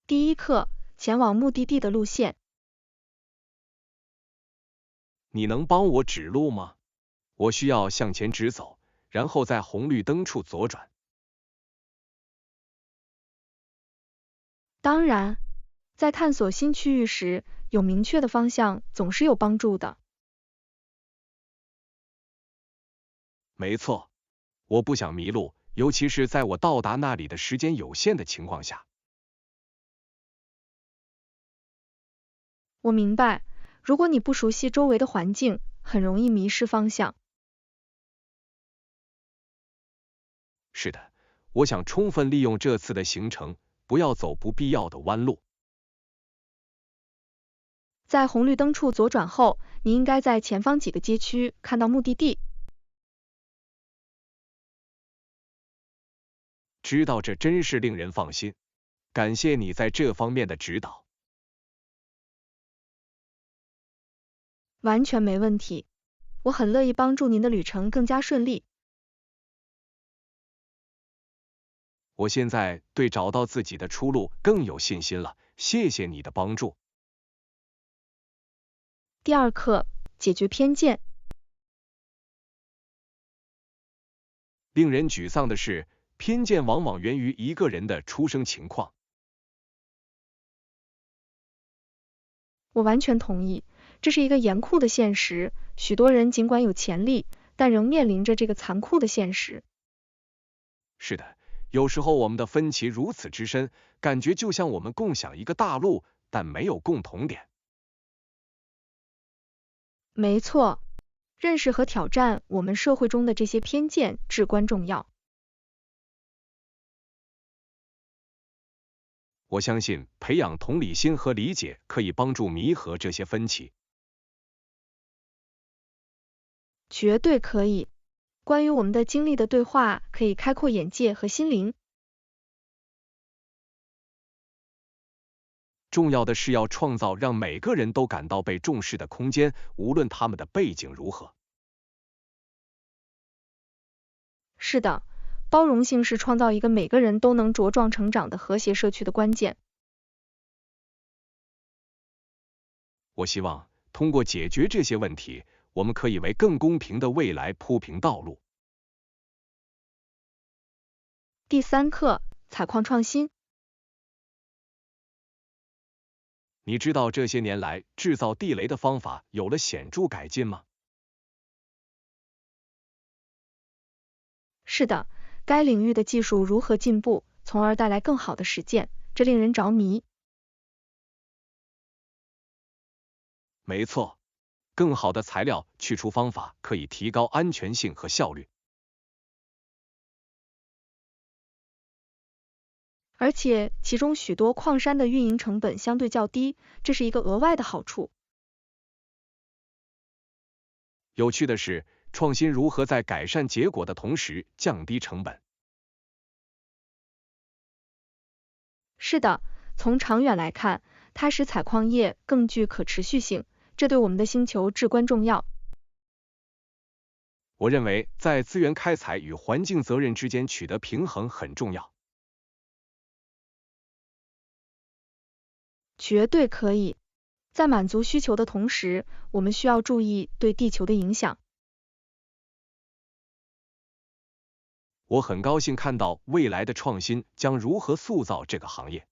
第一课，前往目的地的路线。你能帮我指路吗？我需要向前直走，然后在红绿灯处左转。当然，在探索新区域时，有明确的方向总是有帮助的。没错，我不想迷路，尤其是在我到达那里的时间有限的情况下。我明白，如果你不熟悉周围的环境，很容易迷失方向。是的，我想充分利用这次的行程，不要走不必要的弯路。在红绿灯处左转后，你应该在前方几个街区看到目的地。知道这真是令人放心，感谢你在这方面的指导。完全没问题，我很乐意帮助您的旅程更加顺利。我现在对找到自己的出路更有信心了，谢谢你的帮助。第二课，解决偏见。令人沮丧的是，偏见往往源于一个人的出生情况。我完全同意，这是一个严酷的现实，许多人尽管有潜力，但仍面临着这个残酷的现实。是的，有时候我们的分歧如此之深，感觉就像我们共享一个大陆，但没有共同点。没错，认识和挑战我们社会中的这些偏见至关重要。我相信培养同理心和理解可以帮助弥合这些分歧。绝对可以。关于我们的经历的对话可以开阔眼界和心灵。重要的是要创造让每个人都感到被重视的空间，无论他们的背景如何。是的，包容性是创造一个每个人都能茁壮成长的和谐社区的关键。我希望通过解决这些问题，我们可以为更公平的未来铺平道路。第三课，采矿创新。你知道这些年来制造地雷的方法有了显著改进吗？是的，该领域的技术如何进步，从而带来更好的实践，这令人着迷。没错，更好的材料去除方法可以提高安全性和效率。而且其中许多矿山的运营成本相对较低，这是一个额外的好处。有趣的是，创新如何在改善结果的同时降低成本。是的，从长远来看，它使采矿业更具可持续性，这对我们的星球至关重要。我认为，在资源开采与环境责任之间取得平衡很重要。绝对可以。在满足需求的同时，我们需要注意对地球的影响。我很高兴看到未来的创新将如何塑造这个行业。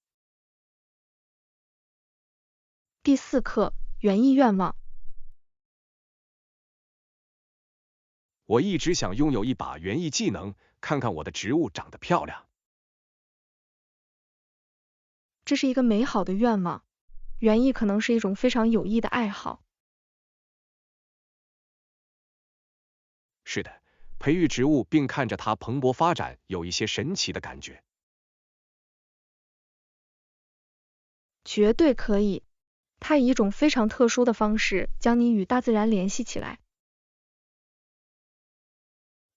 第四课，园艺愿望。我一直想拥有一把园艺技能，看看我的植物长得漂亮。这是一个美好的愿望。园艺可能是一种非常有益的爱好。是的，培育植物并看着它蓬勃发展，有一些神奇的感觉。绝对可以。它以一种非常特殊的方式将你与大自然联系起来。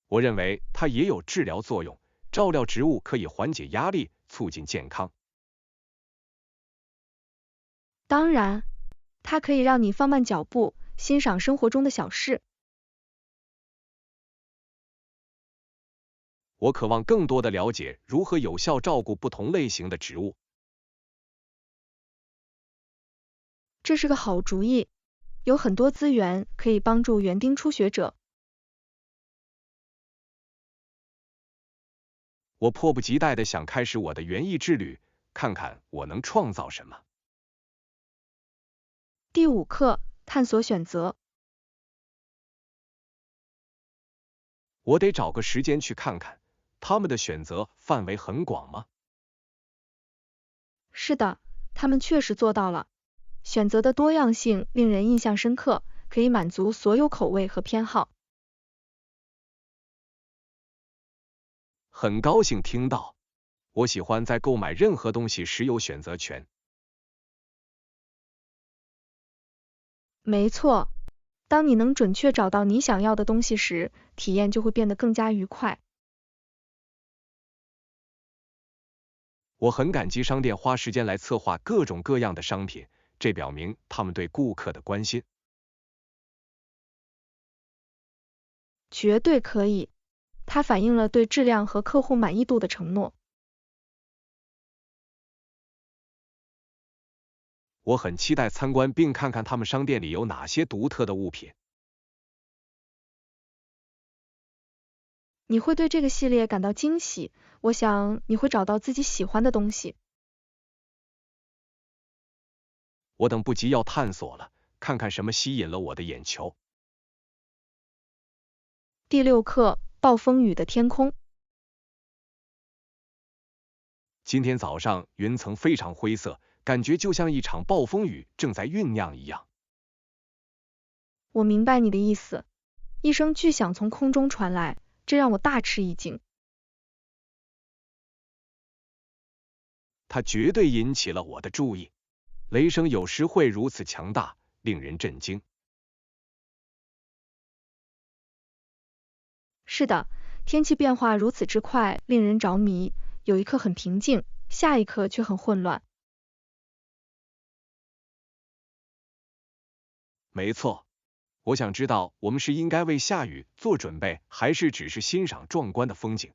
我认为它也有治疗作用，照料植物可以缓解压力，促进健康。当然，它可以让你放慢脚步，欣赏生活中的小事。我渴望更多的了解如何有效照顾不同类型的植物。这是个好主意，有很多资源可以帮助园丁初学者。我迫不及待地想开始我的园艺之旅，看看我能创造什么。第5课，探索选择。我得找个时间去看看，他们的选择范围很广吗？是的，他们确实做到了。选择的多样性令人印象深刻，可以满足所有口味和偏好。很高兴听到，我喜欢在购买任何东西时有选择权。没错，当你能准确找到你想要的东西时，体验就会变得更加愉快。我很感激商店花时间来策划各种各样的商品，这表明他们对顾客的关心。绝对可以，它反映了对质量和客户满意度的承诺。我很期待参观并看看他们商店里有哪些独特的物品。你会对这个系列感到惊喜，我想你会找到自己喜欢的东西。我等不及要探索了，看看什么吸引了我的眼球。第6课，暴风雨的天空。今天早上云层非常灰色，感觉就像一场暴风雨正在酝酿一样。我明白你的意思。一声巨响从空中传来，这让我大吃一惊。它绝对引起了我的注意。雷声有时会如此强大，令人震惊。是的，天气变化如此之快，令人着迷。有一刻很平静，下一刻却很混乱。没错，我想知道我们是应该为下雨做准备，还是只是欣赏壮观的风景。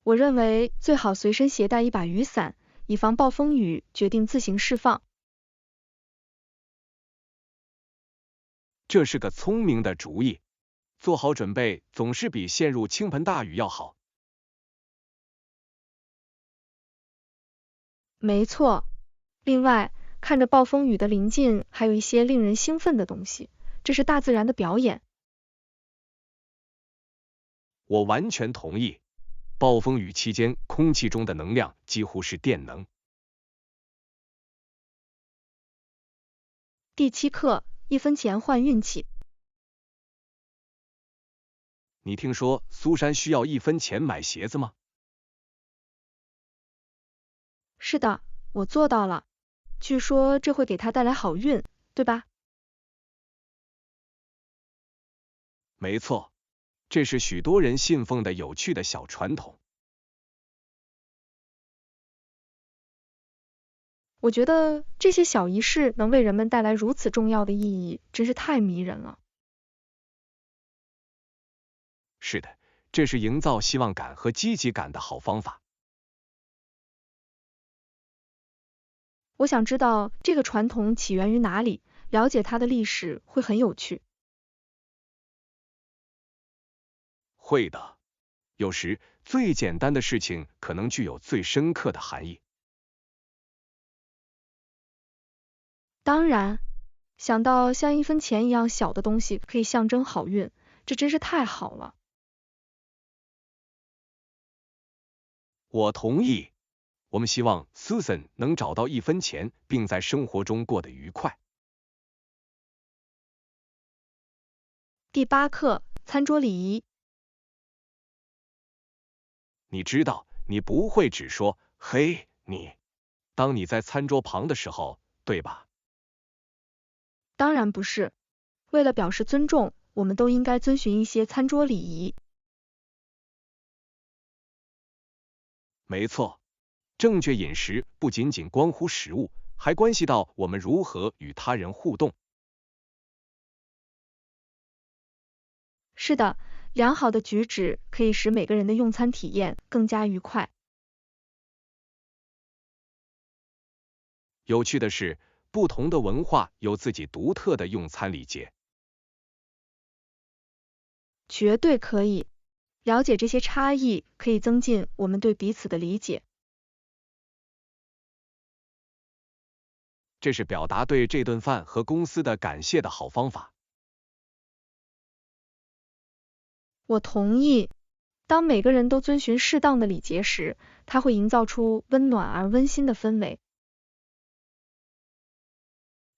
我认为最好随身携带一把雨伞，以防暴风雨决定自行释放。这是个聪明的主意，做好准备总是比陷入倾盆大雨要好。没错。另外，看着暴风雨的临近，还有一些令人兴奋的东西，这是大自然的表演。我完全同意。暴风雨期间，空气中的能量几乎是电能。第7课，1分钱换运气。你听说苏珊需要1分钱买鞋子吗？是的，我做到了。据说这会给她带来好运，对吧？没错，这是许多人信奉的有趣的小传统。我觉得这些小仪式能为人们带来如此重要的意义，真是太迷人了。是的，这是营造希望感和积极感的好方法。我想知道这个传统起源于哪里，了解它的历史会很有趣。会的，有时最简单的事情可能具有最深刻的含义。当然，想到像1分钱一样小的东西可以象征好运，这真是太好了。我同意。我们希望 Susan 能找到1分钱，并在生活中过得愉快。第8课，餐桌礼仪。你知道，你不会只说“嘿，你”，当你在餐桌旁的时候，对吧？当然不是。为了表示尊重，我们都应该遵循一些餐桌礼仪。没错，正确饮食不仅仅关乎食物，还关系到我们如何与他人互动。是的，良好的举止可以使每个人的用餐体验更加愉快。有趣的是，不同的文化有自己独特的用餐礼节。绝对可以。了解这些差异，可以增进我们对彼此的理解。这是表达对这顿饭和公司的感谢的好方法。我同意。当每个人都遵循适当的礼节时，它会营造出温暖而温馨的氛围。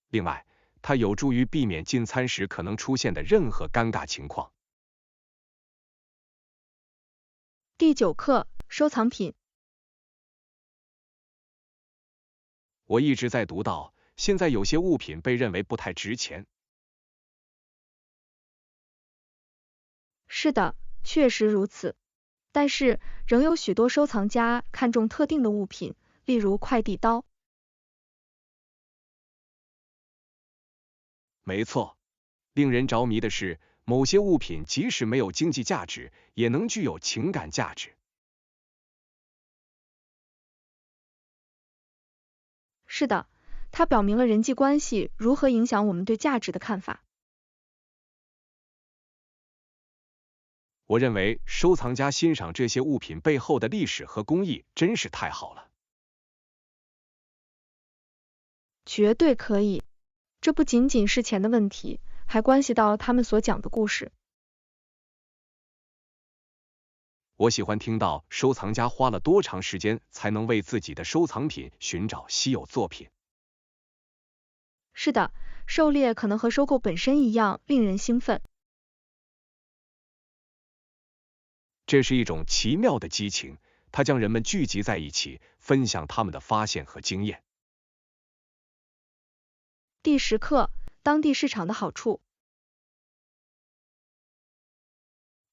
另外，它有助于避免进餐时可能出现的任何尴尬情况。第9课，收藏品。我一直在读到，现在有些物品被认为不太值钱。是的，确实如此。但是，仍有许多收藏家看重特定的物品，例如快递刀。没错，令人着迷的是，某些物品即使没有经济价值，也能具有情感价值。是的，它表明了人际关系如何影响我们对价值的看法。我认为收藏家欣赏这些物品背后的历史和工艺真是太好了。绝对可以。这不仅仅是钱的问题，还关系到他们所讲的故事。我喜欢听到收藏家花了多长时间才能为自己的收藏品寻找稀有作品。是的，狩猎可能和收购本身一样令人兴奋。这是一种奇妙的激情，它将人们聚集在一起，分享他们的发现和经验。第10课，当地市场的好处。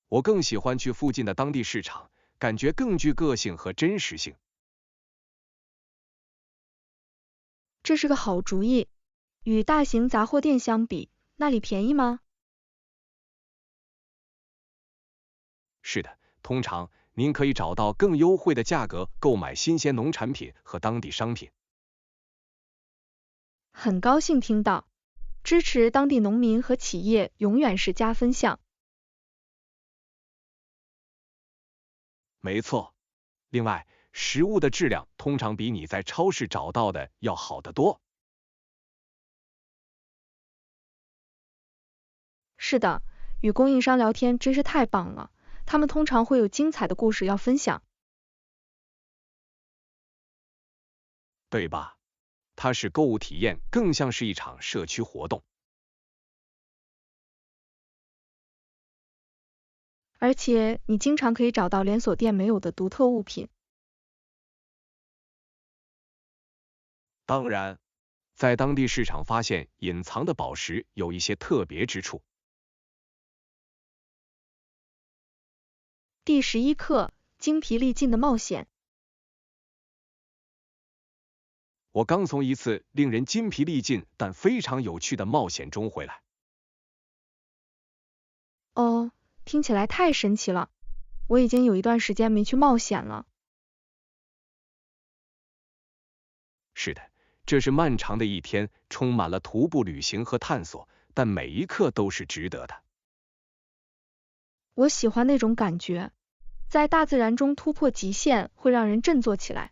我更喜欢去附近的当地市场，感觉更具个性和真实性。这是个好主意。与大型杂货店相比，那里便宜吗？是的，通常您可以找到更优惠的价格购买新鲜农产品和当地商品。很高兴听到。支持当地农民和企业永远是加分项。没错。另外，食物的质量通常比你在超市找到的要好得多。是的，与供应商聊天真是太棒了，他们通常会有精彩的故事要分享。对吧？它使购物体验更像是一场社区活动。而且，你经常可以找到连锁店没有的独特物品。当然，在当地市场发现隐藏的宝石有一些特别之处。第11课，精疲力尽的冒险。我刚从一次令人筋疲力尽但非常有趣的冒险中回来。哦，听起来太神奇了。我已经有一段时间没去冒险了。是的，这是漫长的一天，充满了徒步旅行和探索，但每一刻都是值得的。我喜欢那种感觉，在大自然中突破极限会让人振作起来。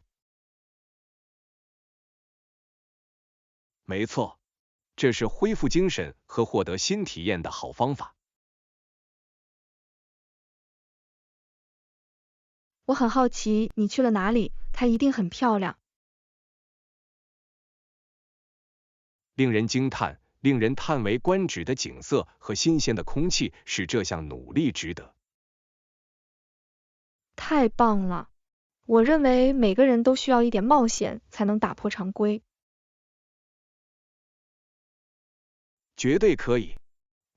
没错，这是恢复精神和获得新体验的好方法。我很好奇你去了哪里，它一定很漂亮。令人惊叹、令人叹为观止的景色和新鲜的空气使这项努力值得。太棒了！我认为每个人都需要一点冒险才能打破常规。绝对可以，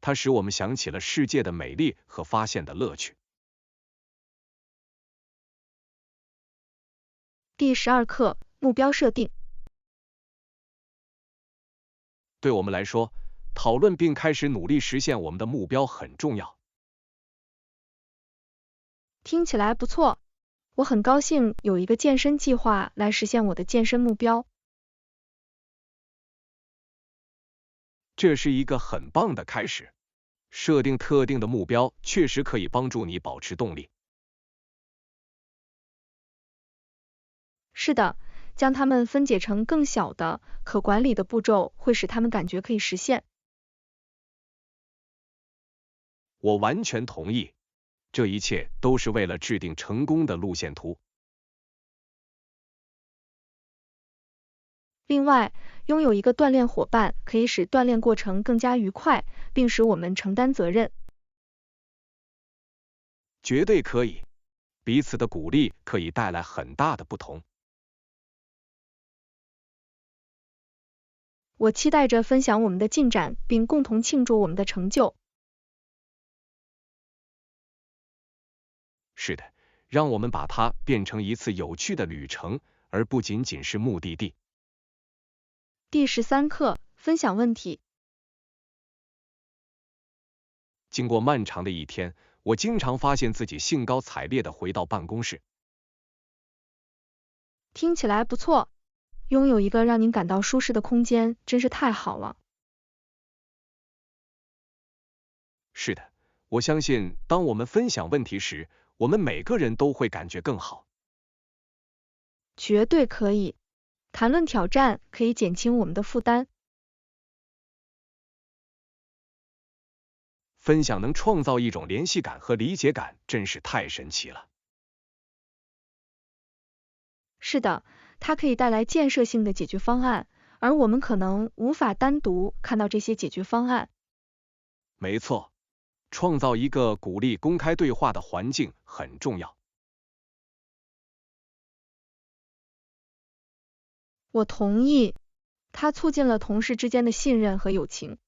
它使我们想起了世界的美丽和发现的乐趣。第12课，目标设定。对我们来说，讨论并开始努力实现我们的目标很重要。听起来不错，我很高兴有一个健身计划来实现我的健身目标。这是一个很棒的开始。设定特定的目标确实可以帮助你保持动力。是的，将它们分解成更小的、可管理的步骤，会使他们感觉可以实现。我完全同意，这一切都是为了制定成功的路线图。另外，拥有一个锻炼伙伴可以使锻炼过程更加愉快，并使我们承担责任。绝对可以，彼此的鼓励可以带来很大的不同。我期待着分享我们的进展，并共同庆祝我们的成就。是的，让我们把它变成一次有趣的旅程，而不仅仅是目的地。第13课，分享问题。经过漫长的一天，我经常发现自己兴高采烈地回到办公室。听起来不错，拥有一个让您感到舒适的空间真是太好了。是的，我相信当我们分享问题时，我们每个人都会感觉更好。绝对可以。谈论挑战可以减轻我们的负担。分享能创造一种联系感和理解感，真是太神奇了。是的，它可以带来建设性的解决方案，而我们可能无法单独看到这些解决方案。没错，创造一个鼓励公开对话的环境很重要。我同意，它促进了同事之间的信任和友情。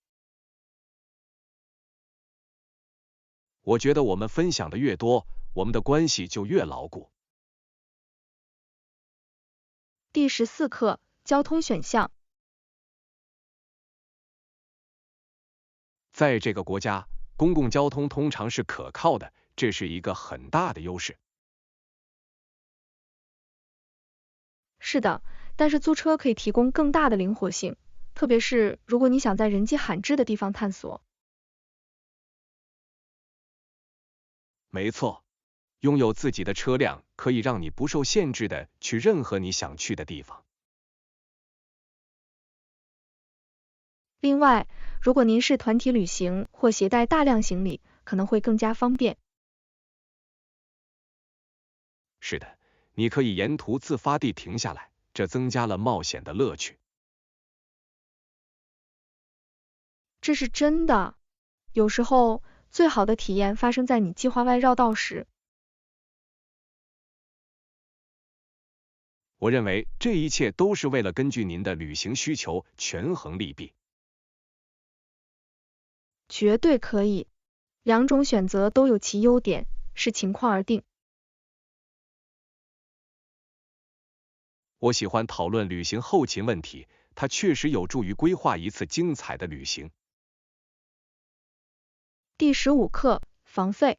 我觉得我们分享的越多，我们的关系就越牢固。第14课，交通选项。在这个国家，公共交通通常是可靠的，这是一个很大的优势。是的，但是租车可以提供更大的灵活性，特别是如果你想在人迹罕至的地方探索。没错，拥有自己的车辆可以让你不受限制的去任何你想去的地方。另外，如果您是团体旅行或携带大量行李，可能会更加方便。是的，你可以沿途自发地停下来，这增加了冒险的乐趣。这是真的。有时候，最好的体验发生在你计划外绕道时。我认为这一切都是为了根据您的旅行需求权衡利弊。绝对可以，两种选择都有其优点，视情况而定。我喜欢讨论旅行后勤问题，它确实有助于规划一次精彩的旅行。第15课，房费。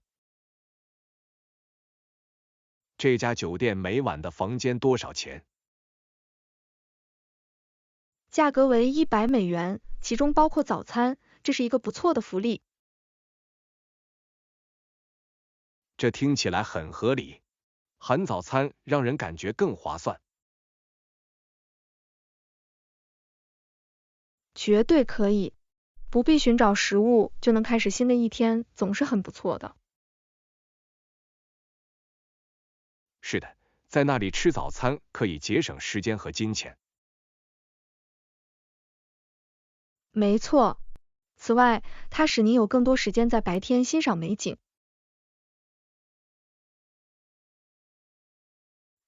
这家酒店每晚的房间多少钱？价格为$100，其中包括早餐，这是一个不错的福利。这听起来很合理，含早餐让人感觉更划算。绝对可以，不必寻找食物就能开始新的一天，总是很不错的。是的，在那里吃早餐可以节省时间和金钱。没错，此外，它使你有更多时间在白天欣赏美景。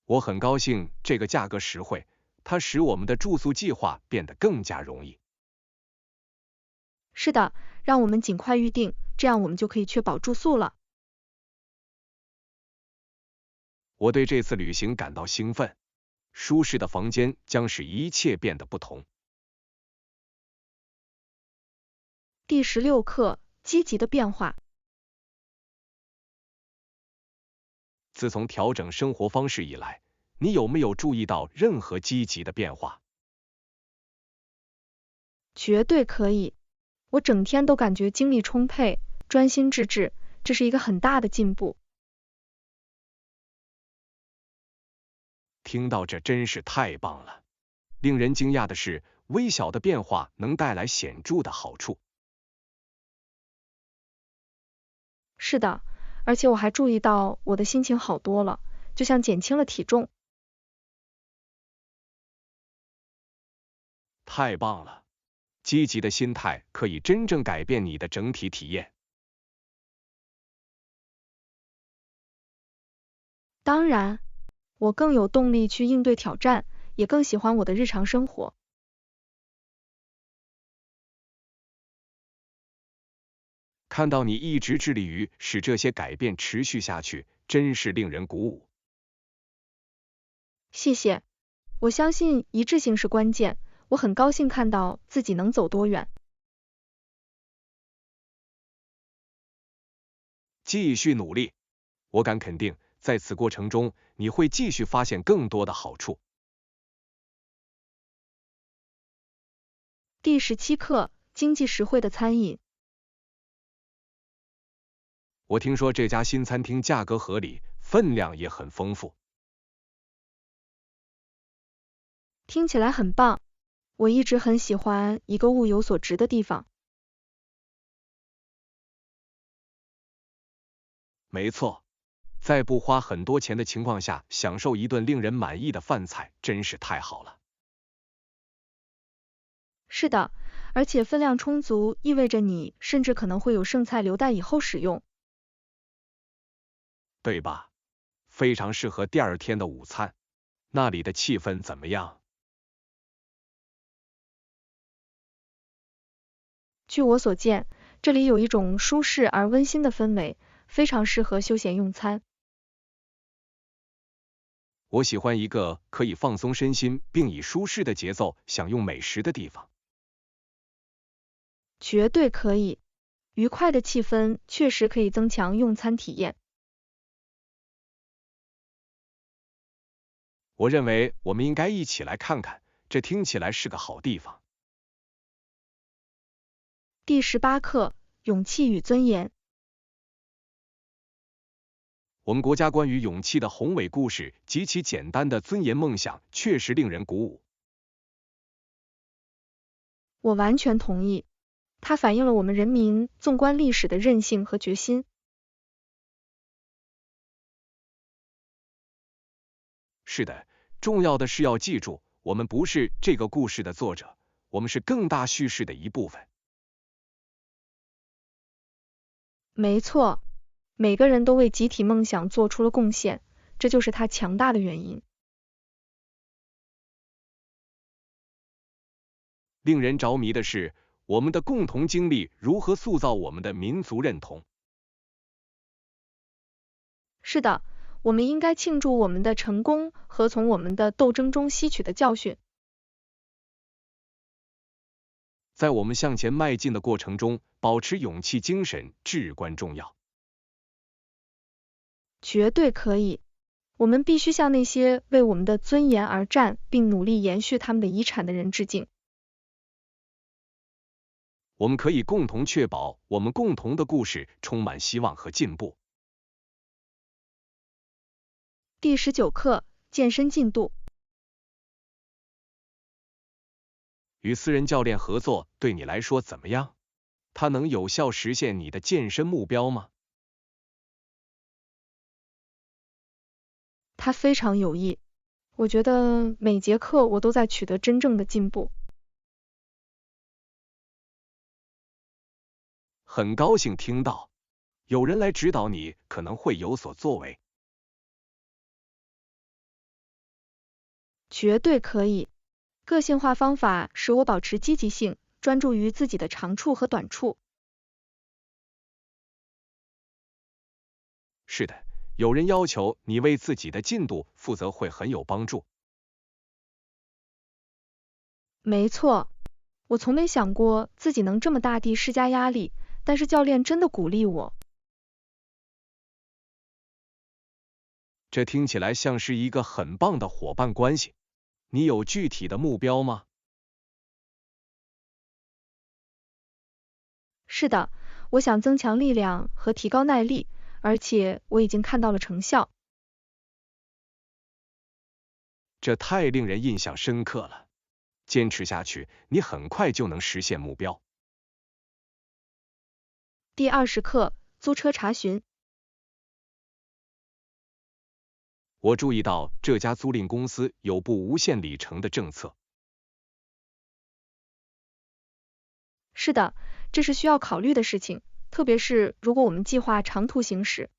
我很高兴这个价格实惠，它使我们的住宿计划变得更加容易。是的，让我们尽快预定，这样我们就可以确保住宿了。我对这次旅行感到兴奋，舒适的房间将使一切变得不同。第16课，积极的变化。自从调整生活方式以来，你有没有注意到任何积极的变化？绝对可以，我整天都感觉精力充沛，专心致志，这是一个很大的进步。听到这真是太棒了。令人惊讶的是，微小的变化能带来显著的好处。是的，而且我还注意到我的心情好多了，就像减轻了体重。太棒了！积极的心态可以真正改变你的整体体验。当然，我更有动力去应对挑战，也更喜欢我的日常生活。看到你一直致力于使这些改变持续下去，真是令人鼓舞。谢谢，我相信一致性是关键，我很高兴看到自己能走多远。继续努力，我敢肯定，在此过程中，你会继续发现更多的好处。第17课，经济实惠的餐饮。我听说这家新餐厅价格合理，分量也很丰富。听起来很棒，我一直很喜欢一个物有所值的地方。没错，在不花很多钱的情况下，享受一顿令人满意的饭菜，真是太好了。是的，而且分量充足，意味着你甚至可能会有剩菜留待以后使用。对吧？非常适合第二天的午餐。那里的气氛怎么样？据我所见，这里有一种舒适而温馨的氛围，非常适合休闲用餐。我喜欢一个可以放松身心并以舒适的节奏享用美食的地方。绝对可以，愉快的气氛确实可以增强用餐体验。我认为我们应该一起来看看，这听起来是个好地方。第18课，勇气与尊严。我们国家关于勇气的宏伟故事及其简单的尊严梦想，确实令人鼓舞。我完全同意，它反映了我们人民纵观历史的韧性和决心。是的，重要的是要记住，我们不是这个故事的作者，我们是更大叙事的一部分。没错，每个人都为集体梦想做出了贡献，这就是它强大的原因。令人着迷的是，我们的共同经历如何塑造我们的民族认同。是的，我们应该庆祝我们的成功和从我们的斗争中吸取的教训。在我们向前迈进的过程中，保持勇气精神至关重要。绝对可以，我们必须向那些为我们的尊严而战并努力延续他们的遗产的人致敬。我们可以共同确保我们共同的故事充满希望和进步。第19课，健身进度。与私人教练合作对你来说怎么样？它能有效实现你的健身目标吗？它非常有益，我觉得每节课我都在取得真正的进步。很高兴听到，有人来指导你，可能会有所作为。绝对可以，个性化方法使我保持积极性，专注于自己的长处和短处。是的，有人要求你为自己的进度负责会很有帮助。没错，我从没想过自己能这么大地施加压力，但是教练真的鼓励我。这听起来像是一个很棒的伙伴关系。你有具体的目标吗？是的，我想增强力量和提高耐力，而且我已经看到了成效。这太令人印象深刻了。坚持下去，你很快就能实现目标。第20课，租车查询。我注意到这家租赁公司有不无限里程的政策。是的，这是需要考虑的事情，特别是如果我们计划长途行驶。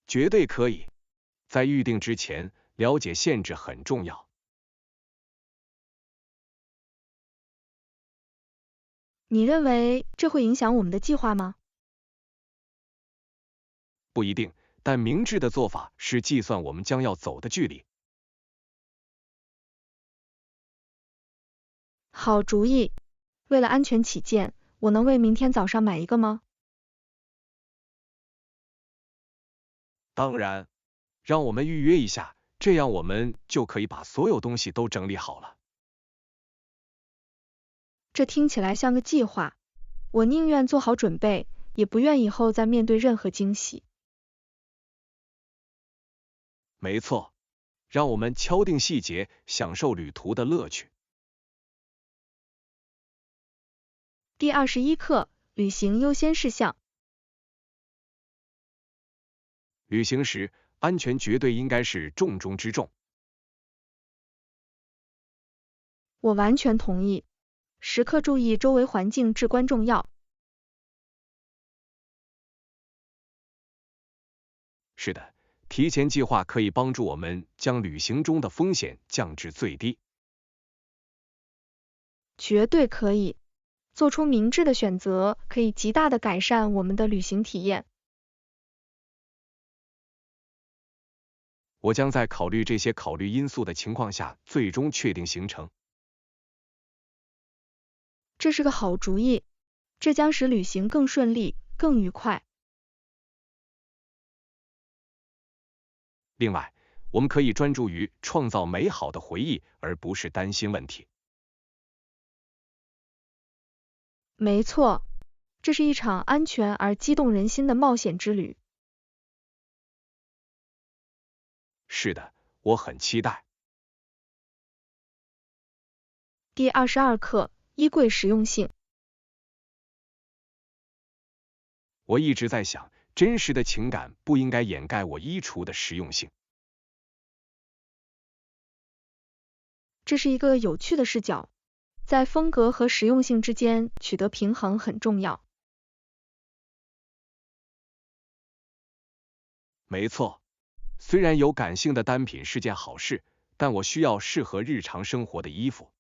绝对可以。在预定之前，了解限制很重要。你认为这会影响我们的计划吗？不一定，但明智的做法是计算我们将要走的距离。好主意。为了安全起见，我能为明天早上买一个吗？当然，让我们预约一下，这样我们就可以把所有东西都整理好了。这听起来像个计划。我宁愿做好准备，也不愿以后再面对任何惊喜。没错，让我们敲定细节，享受旅途的乐趣。第21课，旅行优先事项。旅行时，安全绝对应该是重中之重。我完全同意。时刻注意周围环境至关重要。是的，提前计划可以帮助我们将旅行中的风险降至最低。绝对可以。做出明智的选择，可以极大地改善我们的旅行体验。我将在考虑这些考虑因素的情况下，最终确定行程。这是个好主意，这将使旅行更顺利、更愉快。另外，我们可以专注于创造美好的回忆，而不是担心问题。没错，这是一场安全而激动人心的冒险之旅。是的，我很期待。第22课，衣柜实用性。我一直在想，真实的情感不应该掩盖我衣橱的实用性。这是一个有趣的视角。在风格和实用性之间取得平衡很重要。没错，虽然有感性的单品是件好事，但我需要适合日常生活的衣服。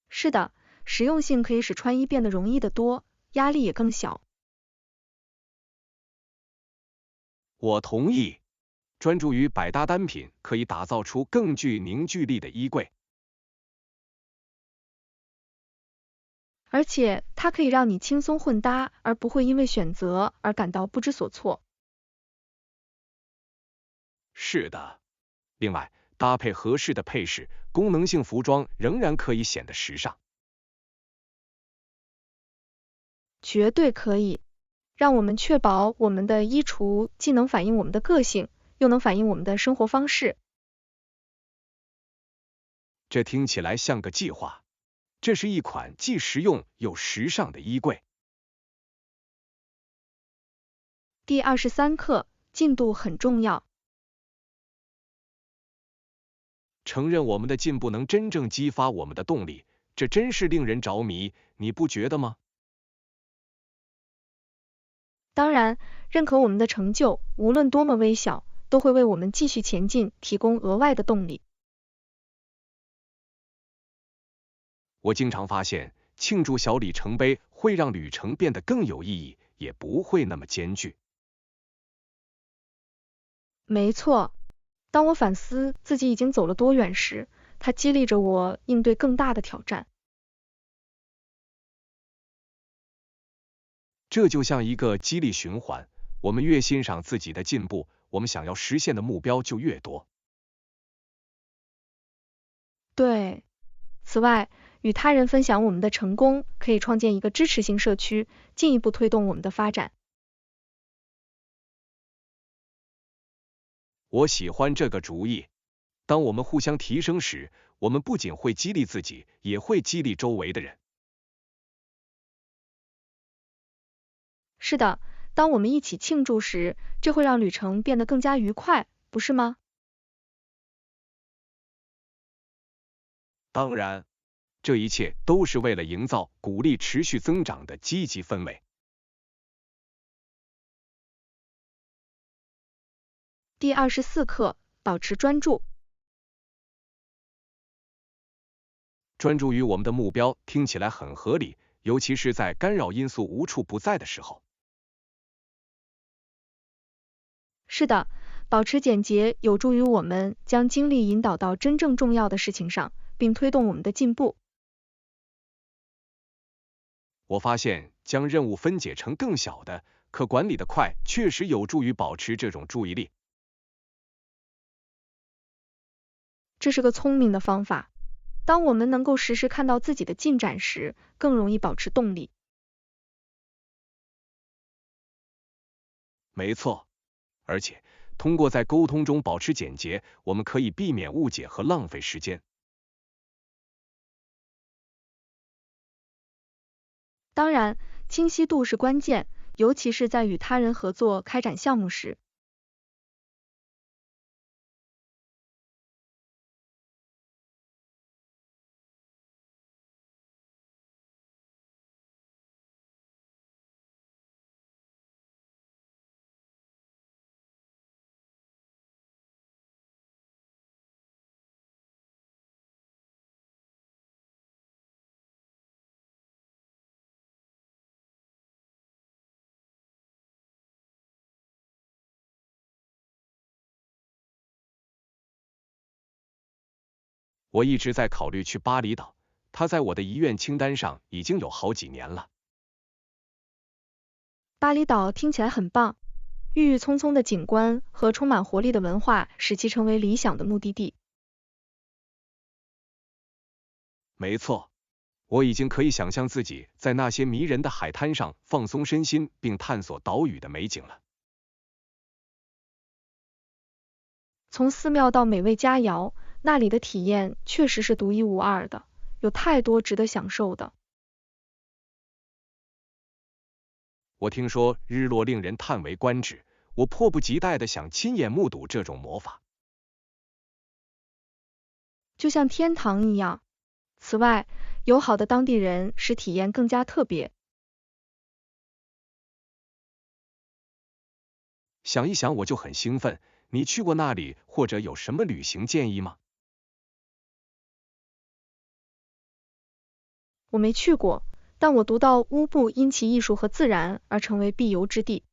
是的，实用性可以使穿衣变得容易得多，压力也更小。我同意。专注于百搭单品，可以打造出更具凝聚力的衣柜。而且它可以让你轻松混搭，而不会因为选择而感到不知所措。是的。另外，搭配合适的配饰，功能性服装仍然可以显得时尚。绝对可以。让我们确保我们的衣橱既能反映我们的个性，又能反映我们的生活方式。这听起来像个计划。这是一款既实用又时尚的衣柜。第23课，进度很重要。承认我们的进步能真正激发我们的动力，这真是令人着迷，你不觉得吗？当然，认可我们的成就，无论多么微小，都会为我们继续前进提供额外的动力。我经常发现，庆祝小里程碑会让旅程变得更有意义，也不会那么艰巨。没错，当我反思自己已经走了多远时，它激励着我应对更大的挑战。这就像一个激励循环，我们越欣赏自己的进步，我们想要实现的目标就越多。对。此外，与他人分享我们的成功，可以创建一个支持性社区，进一步推动我们的发展。我喜欢这个主意。当我们互相提升时，我们不仅会激励自己，也会激励周围的人。是的，当我们一起庆祝时，这会让旅程变得更加愉快，不是吗？当然，这一切都是为了营造鼓励持续增长的积极氛围。第24课，保持专注。专注于我们的目标听起来很合理，尤其是在干扰因素无处不在的时候。是的，保持简洁有助于我们将精力引导到真正重要的事情上，并推动我们的进步。我发现将任务分解成更小的、可管理的块，确实有助于保持这种注意力。这是个聪明的方法。当我们能够实时看到自己的进展时，更容易保持动力。没错，而且通过在沟通中保持简洁，我们可以避免误解和浪费时间。当然，清晰度是关键，尤其是在与他人合作开展项目时。我一直在考虑去巴厘岛，它在我的遗愿清单上已经有好几年了。巴厘岛听起来很棒，郁郁葱葱的景观和充满活力的文化使其成为理想的目的地。没错，我已经可以想象自己在那些迷人的海滩上放松身心，并探索岛屿的美景了。从寺庙到美味佳肴，那里的体验确实是独一无二的，有太多值得享受的。我听说日落令人叹为观止，我迫不及待地想亲眼目睹这种魔法。就像天堂一样。此外，友好的当地人使体验更加特别。想一想我就很兴奋，你去过那里或者有什么旅行建议吗？我没去过，但我读到乌布因其艺术和自然而成为必游之地。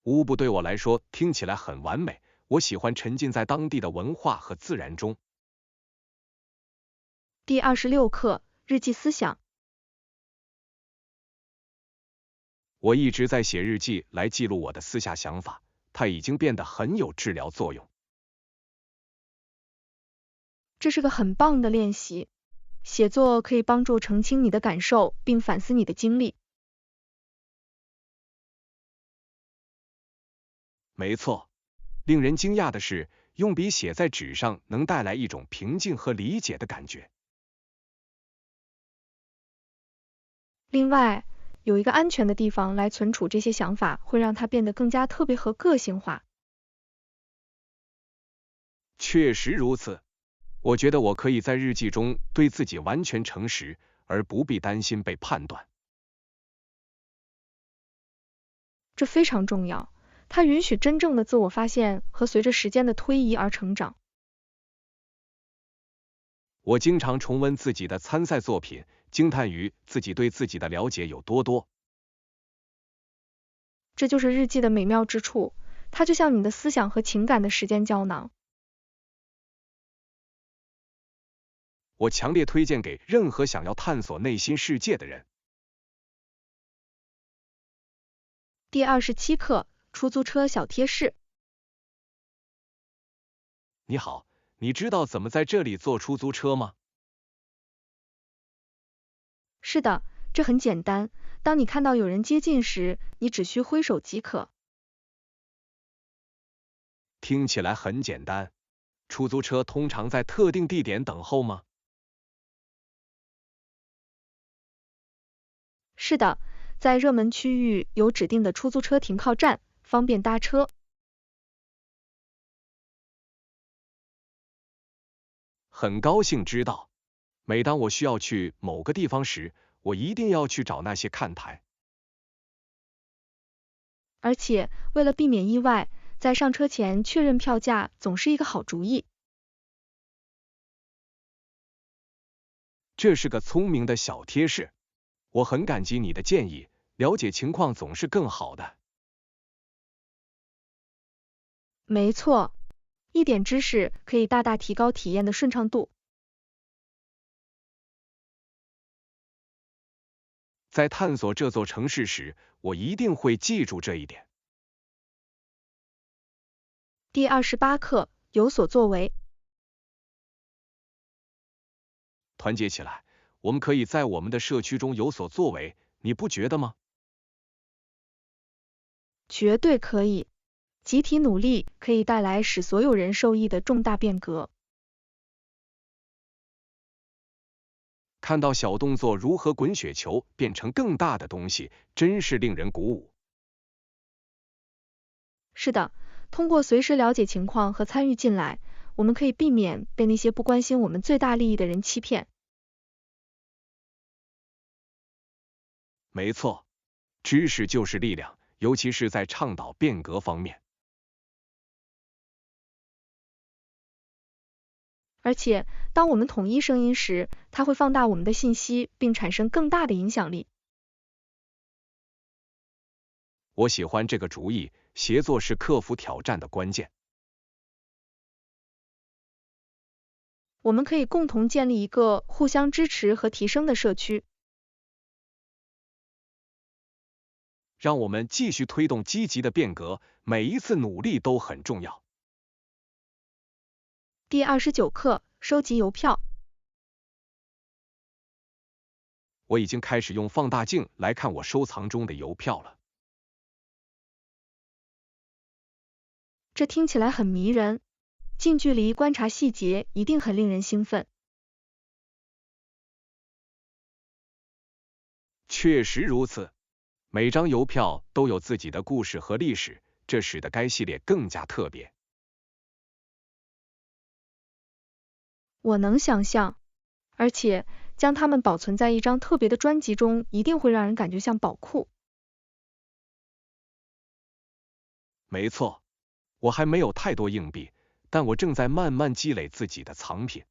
乌布对我来说听起来很完美，我喜欢沉浸在当地的文化和自然中。第26课，日记思想。我一直在写日记来记录我的私下想法，它已经变得很有治疗作用。这是个很棒的练习。写作可以帮助澄清你的感受，并反思你的经历。没错，令人惊讶的是，用笔写在纸上能带来一种平静和理解的感觉。另外，有一个安全的地方来存储这些想法，会让它变得更加特别和个性化。确实如此，我觉得我可以在日记中对自己完全诚实，而不必担心被判断。这非常重要，它允许真正的自我发现和随着时间的推移而成长。我经常重温自己的参赛作品，惊叹于自己对自己的了解有多多。这就是日记的美妙之处，它就像你的思想和情感的时间胶囊。我强烈推荐给任何想要探索内心世界的人。第27课，出租车小贴士。你好，你知道怎么在这里坐出租车吗？是的，这很简单。当你看到有人接近时，你只需挥手即可。听起来很简单。出租车通常在特定地点等候吗？是的，在热门区域有指定的出租车停靠站，方便搭车。很高兴知道，每当我需要去某个地方时，我一定要去找那些看台。而且，为了避免意外，在上车前确认票价总是一个好主意。这是个聪明的小贴士，我很感激你的建议，了解情况总是更好的。没错，一点知识可以大大提高体验的顺畅度。在探索这座城市时，我一定会记住这一点。第28课，有所作为。团结起来，我们可以在我们的社区中有所作为，你不觉得吗？绝对可以。集体努力可以带来使所有人受益的重大变革。看到小动作如何滚雪球变成更大的东西，真是令人鼓舞。是的，通过随时了解情况和参与进来，我们可以避免被那些不关心我们最大利益的人欺骗。没错，知识就是力量，尤其是在倡导变革方面。而且，当我们统一声音时，它会放大我们的信息，并产生更大的影响力。我喜欢这个主意，协作是克服挑战的关键。我们可以共同建立一个互相支持和提升的社区。让我们继续推动积极的变革，每一次努力都很重要。第29课，收集邮票。我已经开始用放大镜来看我收藏中的邮票了。这听起来很迷人，近距离观察细节一定很令人兴奋。确实如此，每张邮票都有自己的故事和历史，这使得该系列更加特别。我能想象，而且将它们保存在一张特别的专辑中，一定会让人感觉像宝库。没错，我还没有太多硬币，但我正在慢慢积累自己的藏品。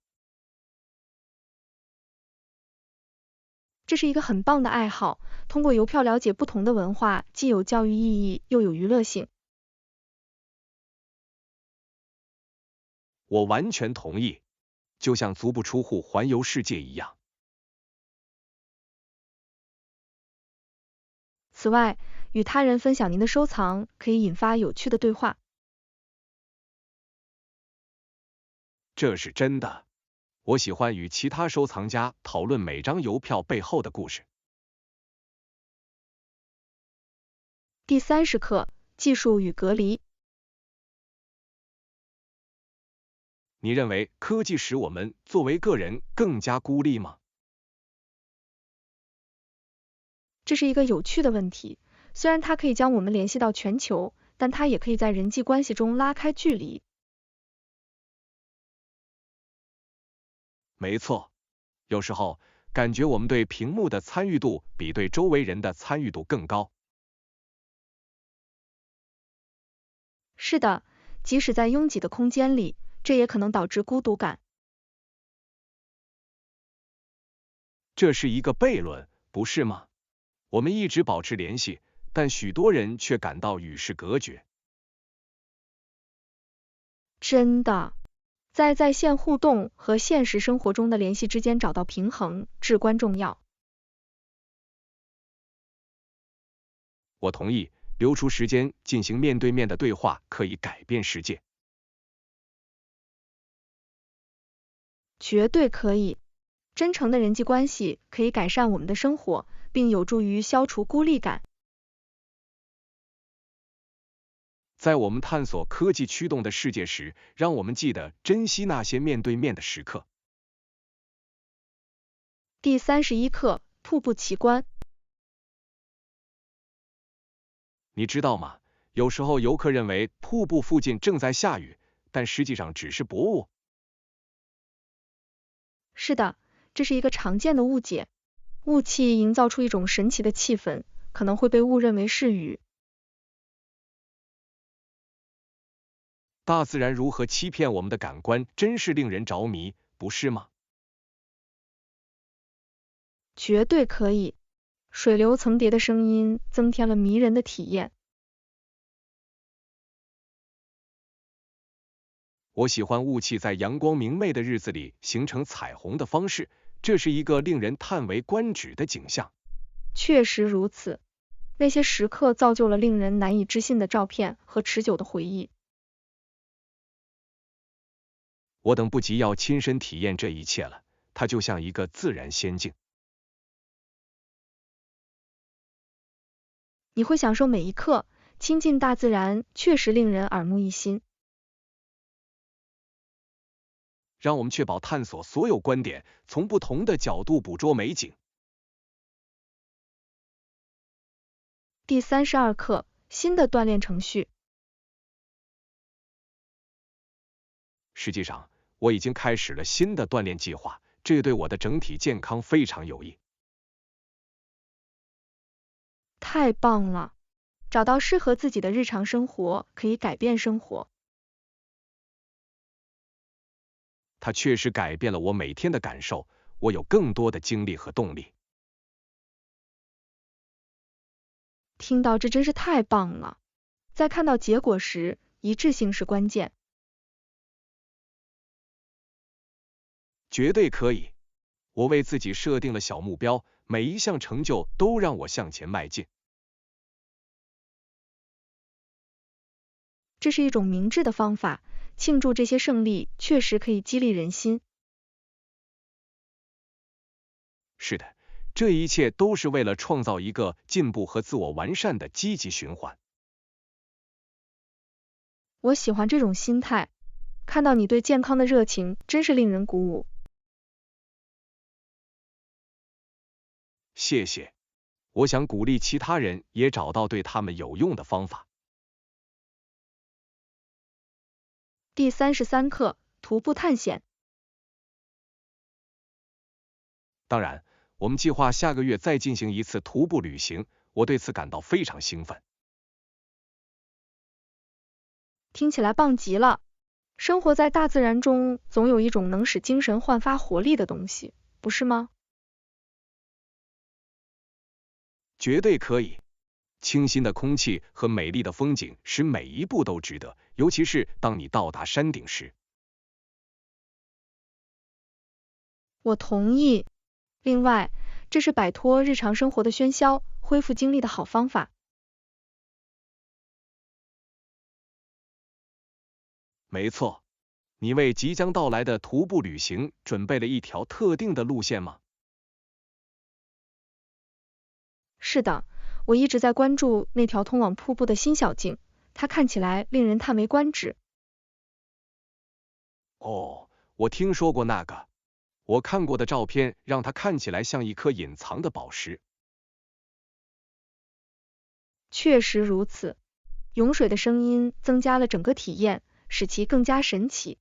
这是一个很棒的爱好，通过邮票了解不同的文化，既有教育意义，又有娱乐性。我完全同意，就像足不出户环游世界一样。此外，与他人分享您的收藏，可以引发有趣的对话。这是真的。我喜欢与其他收藏家讨论每张邮票背后的故事。第30课，技术与隔离。你认为科技使我们作为个人更加孤立吗？这是一个有趣的问题。虽然它可以将我们联系到全球，但它也可以在人际关系中拉开距离。没错，有时候感觉我们对屏幕的参与度比对周围人的参与度更高。是的，即使在拥挤的空间里，这也可能导致孤独感。这是一个悖论，不是吗？我们一直保持联系，但许多人却感到与世隔绝。真的，在在线互动和现实生活中的联系之间找到平衡，至关重要。我同意，留出时间进行面对面的对话，可以改变世界。绝对可以。真诚的人际关系可以改善我们的生活，并有助于消除孤立感。在我们探索科技驱动的世界时，让我们记得珍惜那些面对面的时刻。第31课，瀑布奇观。你知道吗？有时候游客认为瀑布附近正在下雨，但实际上只是薄雾。是的，这是一个常见的误解。雾气营造出一种神奇的气氛，可能会被误认为是雨。大自然如何欺骗我们的感官，真是令人着迷，不是吗？绝对可以。水流层叠的声音增添了迷人的体验。我喜欢雾气在阳光明媚的日子里形成彩虹的方式，这是一个令人叹为观止的景象。确实如此，那些时刻造就了令人难以置信的照片和持久的回忆。我等不及要亲身体验这一切了，它就像一个自然仙境。你会享受每一刻，亲近大自然确实令人耳目一新。让我们确保探索所有观点，从不同的角度捕捉美景。第32课，新的锻炼程序。实际上，我已经开始了新的锻炼计划，这对我的整体健康非常有益。太棒了！找到适合自己的日常生活，可以改变生活。它确实改变了我每天的感受，我有更多的精力和动力。听到这真是太棒了！在看到结果时，一致性是关键。绝对可以！我为自己设定了小目标，每一项成就都让我向前迈进。这是一种明智的方法，庆祝这些胜利确实可以激励人心。是的，这一切都是为了创造一个进步和自我完善的积极循环。我喜欢这种心态，看到你对健康的热情，真是令人鼓舞。谢谢。我想鼓励其他人也找到对他们有用的方法。第33课，徒步探险。当然，我们计划下个月再进行一次徒步旅行，我对此感到非常兴奋。听起来棒极了！生活在大自然中，总有一种能使精神焕发活力的东西，不是吗？绝对可以。清新的空气和美丽的风景使每一步都值得，尤其是当你到达山顶时。我同意。另外，这是摆脱日常生活的喧嚣，恢复精力的好方法。没错。你为即将到来的徒步旅行准备了一条特定的路线吗？是的，我一直在关注那条通往瀑布的新小径，它看起来令人叹为观止。哦，我听说过那个。我看过的照片让它看起来像一颗隐藏的宝石。确实如此，涌水的声音增加了整个体验，使其更加神奇。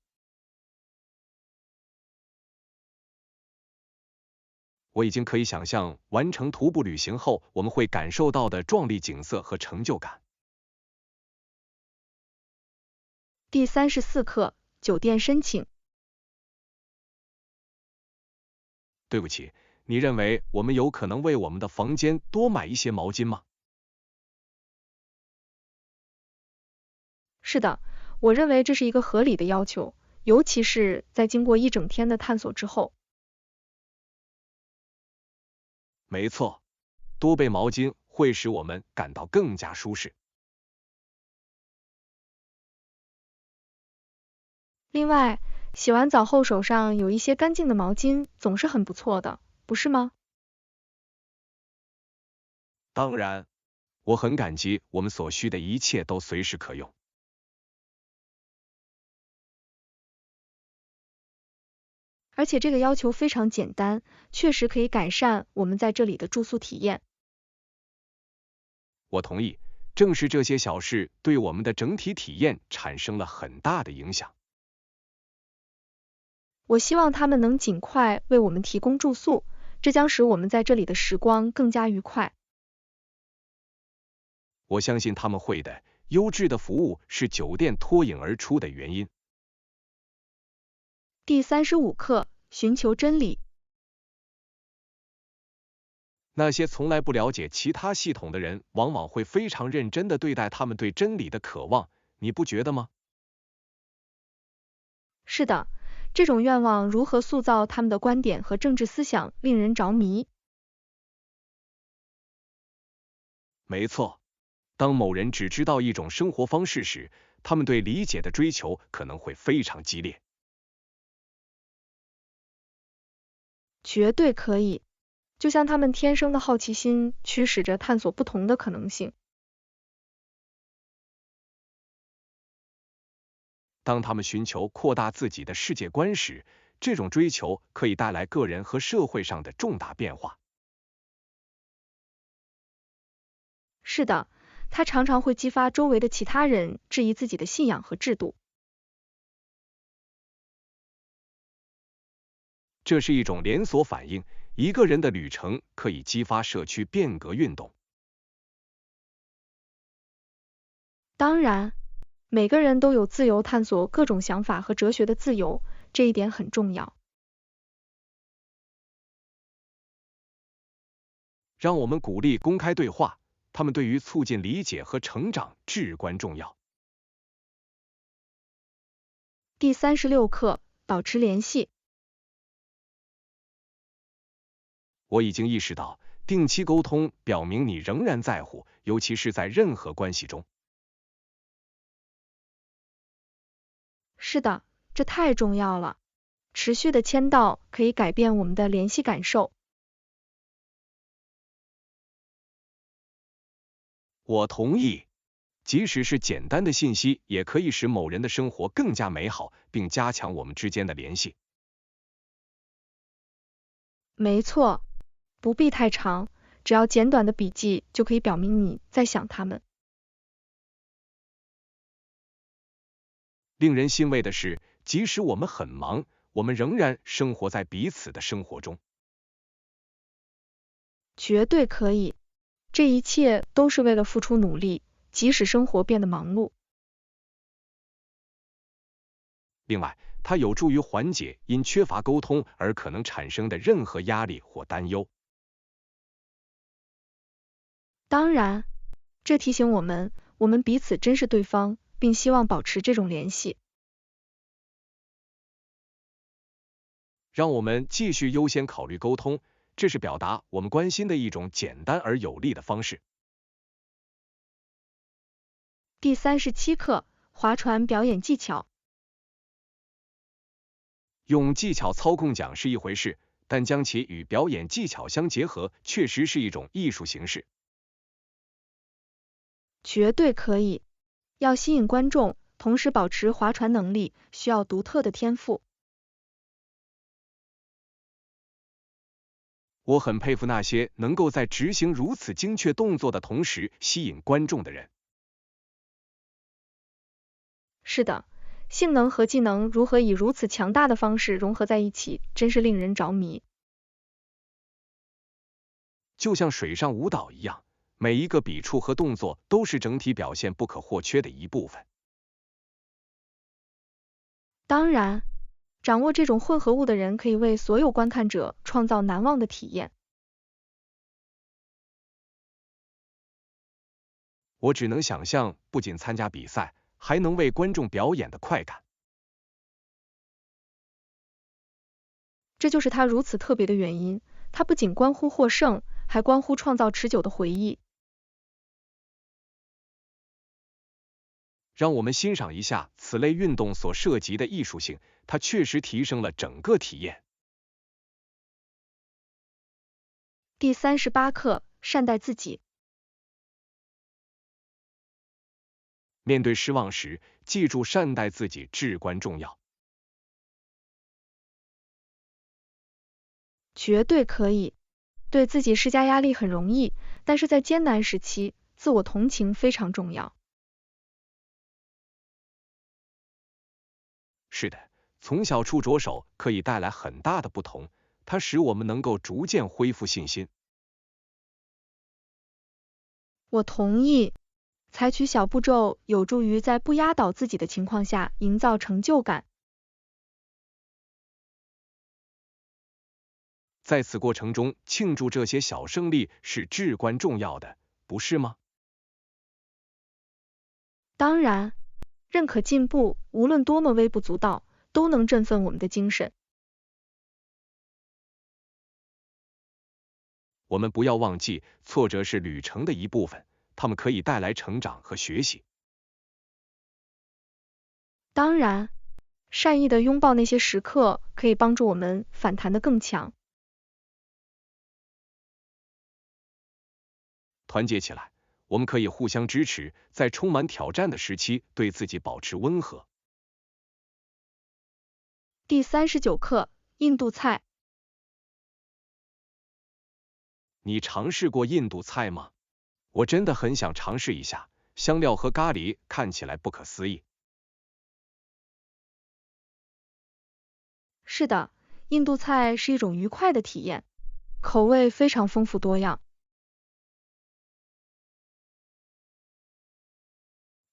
我已经可以想象完成徒步旅行后我们会感受到的壮丽景色和成就感。第34课，酒店申请。对不起，你认为我们有可能为我们的房间多买一些毛巾吗？是的，我认为这是一个合理的要求，尤其是在经过一整天的探索之后。没错，多备毛巾会使我们感到更加舒适。另外，洗完澡后手上有一些干净的毛巾，总是很不错的，不是吗？当然，我很感激我们所需的一切都随时可用。而且这个要求非常简单，确实可以改善我们在这里的住宿体验。我同意，正是这些小事对我们的整体体验产生了很大的影响。我希望他们能尽快为我们提供住宿，这将使我们在这里的时光更加愉快。我相信他们会的，优质的服务是酒店脱颖而出的原因。第35课，寻求真理。那些从来不了解其他系统的人，往往会非常认真地对待他们对真理的渴望，你不觉得吗？是的，这种愿望如何塑造他们的观点和政治思想，令人着迷。没错，当某人只知道一种生活方式时，他们对理解的追求可能会非常激烈。绝对可以，就像他们天生的好奇心驱使着探索不同的可能性。当他们寻求扩大自己的世界观时，这种追求可以带来个人和社会上的重大变化。是的，它常常会激发周围的其他人质疑自己的信仰和制度。这是一种连锁反应，一个人的旅程可以激发社区变革运动。当然，每个人都有自由探索各种想法和哲学的自由，这一点很重要。让我们鼓励公开对话，他们对于促进理解和成长至关重要。第36课，保持联系。我已经意识到，定期沟通表明你仍然在乎，尤其是在任何关系中。是的，这太重要了。持续的签到可以改变我们的联系感受。我同意，即使是简单的信息，也可以使某人的生活更加美好，并加强我们之间的联系。没错，不必太长，只要简短的笔记就可以表明你在想他们。令人欣慰的是，即使我们很忙，我们仍然生活在彼此的生活中。绝对可以，这一切都是为了付出努力，即使生活变得忙碌。另外，它有助于缓解因缺乏沟通而可能产生的任何压力或担忧。当然，这提醒我们彼此珍视对方，并希望保持这种联系。让我们继续优先考虑沟通，这是表达我们关心的一种简单而有力的方式。第37课，划船表演技巧。用技巧操控桨是一回事，但将其与表演技巧相结合，确实是一种艺术形式。绝对可以。要吸引观众，同时保持划船能力，需要独特的天赋。我很佩服那些能够在执行如此精确动作的同时吸引观众的人。是的，性能和技能如何以如此强大的方式融合在一起，真是令人着迷。就像水上舞蹈一样，每一个笔触和动作都是整体表现不可或缺的一部分。当然，掌握这种混合物的人可以为所有观看者创造难忘的体验。我只能想象，不仅参加比赛，还能为观众表演的快感。这就是它如此特别的原因，它不仅关乎获胜，还关乎创造持久的回忆。让我们欣赏一下此类运动所涉及的艺术性，它确实提升了整个体验。第38课，善待自己。面对失望时，记住善待自己至关重要。绝对可以。对自己施加压力很容易，但是在艰难时期，自我同情非常重要。是的，从小处着手可以带来很大的不同，它使我们能够逐渐恢复信心。我同意，采取小步骤有助于在不压倒自己的情况下营造成就感。在此过程中，庆祝这些小胜利是至关重要的，不是吗？当然，认可进步，无论多么微不足道，都能振奋我们的精神。我们不要忘记，挫折是旅程的一部分，它们可以带来成长和学习。当然，善意的拥抱那些时刻，可以帮助我们反弹得更强。团结起来，我们可以互相支持，在充满挑战的时期，对自己保持温和。第39课，印度菜。你尝试过印度菜吗？我真的很想尝试一下，香料和咖喱看起来不可思议。是的，印度菜是一种愉快的体验，口味非常丰富多样。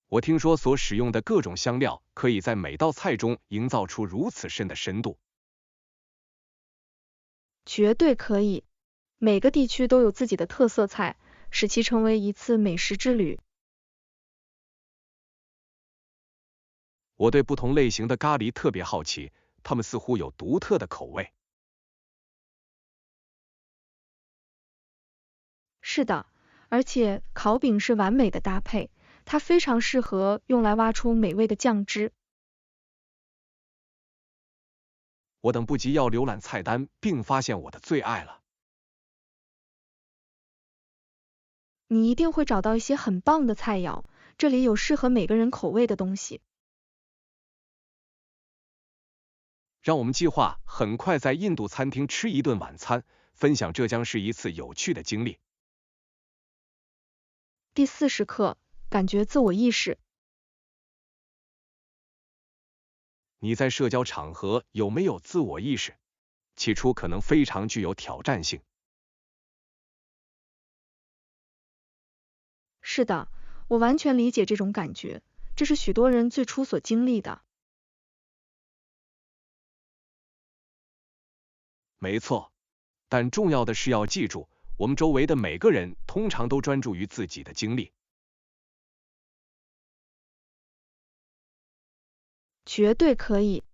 我听说所使用的各种香料可以在每道菜中营造出如此深的深度。绝对可以，每个地区都有自己的特色菜，使其成为一次美食之旅。我对不同类型的咖喱特别好奇，它们似乎有独特的口味。是的，而且烤饼是完美的搭配，它非常适合用来挖出美味的酱汁。我等不及要浏览菜单，并发现我的最爱了。你一定会找到一些很棒的菜肴，这里有适合每个人口味的东西。让我们计划很快在印度餐厅吃一顿晚餐，分享这将是一次有趣的经历。第40课，感觉自我意识。你在社交场合有没有自我意识？起初可能非常具有挑战性。是的，我完全理解这种感觉，这是许多人最初所经历的。没错，但重要的是要记住，我们周围的每个人通常都专注于自己的经历。绝对可以，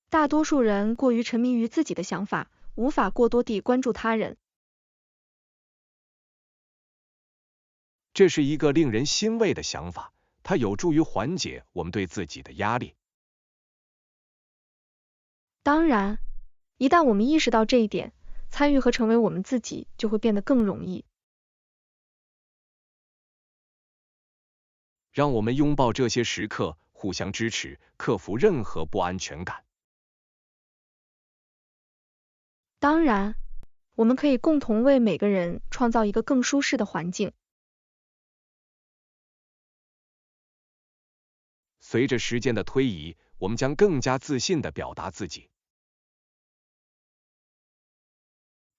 大多数人过于沉迷于自己的想法，无法过多地关注他人。这是一个令人欣慰的想法，它有助于缓解我们对自己的压力。当然，一旦我们意识到这一点，参与和成为我们自己就会变得更容易。让我们拥抱这些时刻，互相支持，克服任何不安全感。当然，我们可以共同为每个人创造一个更舒适的环境。随着时间的推移，我们将更加自信地表达自己。